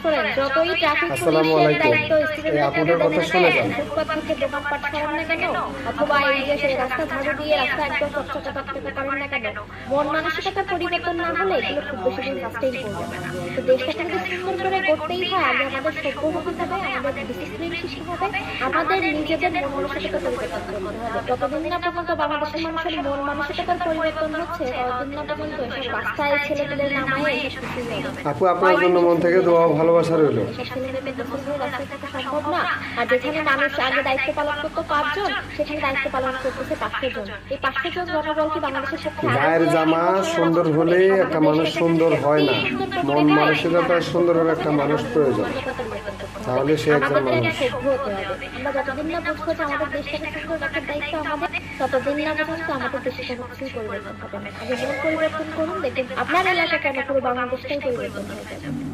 করেন, যতই ট্রাফিক আসসালামু পুলিশের আলাইকুম। দায়িত্ব এই আপুটার কথা শুনে যান। ফুটপাত থেকে দোকানপাট করেন না কেন, অথবা এই যে সেই রাস্তা ঝাড়ু দিয়ে রাস্তা একদম চকচকে তকচকে করেন না কেন, মন মানসিকতা পরিবর্তন না হলে এগুলো খুব বেশি দিন সাস্টেইন করবে না। তো দেশটাকে যদি সুন্দর করে করতেই হয়, আগে আমাদের সভ্য হতে হবে, আমাদের ডিসিপ্লিন শিখতে হবে, আমাদের নিজেদের মন মানসিকতা পরিবর্তন করতে হবে। যতদিন না পর্যন্ত বাংলাদেশের মানুষের মন মানসিকতার পরিবর্তন হচ্ছে, ততদিন না পর্যন্ত এসব রাস্তায় ছেলেপেলের নামায় এসব কিছুই হবে না। আপু, আপনার জন্য মন থেকে দোয়া ও ভালোবাসা রইল। এসব ছেলেমেয়েদের গোসল করে রাস্তায় থাকা সম্ভব না। আর যেখানে মানুষ আগে দায়িত্ব পালন করতো 5 জন, সেখানে দায়িত্ব পালন করতেছে 500 জন। এই 500 জন জনবল কি বাংলাদেশের পক্ষে গায়ের জামা সুন্দর হলে একটা মানুষ সুন্দর হয় না, মন মানসিকতা সুন্দর হলে একটা মানুষ প্রয়োজন, তাহলে সে একজন আমাদের মানুষ। সভ্য হতে হবে। আমরা যতদিন না বুঝবো যে আমাদের দেশটাকে সুন্দর রাখার দায়িত্ব আমাদের, ততদিন না পর্যন্ত আমাদের দেশে কোনো কিছুই পরিবর্তন হবে না। আগে মন পরিবর্তন করুন, দেখুন আপনার এলাকা কেন পুরো বাংলাদেশটাই পরিবর্তন হয়ে যাবে।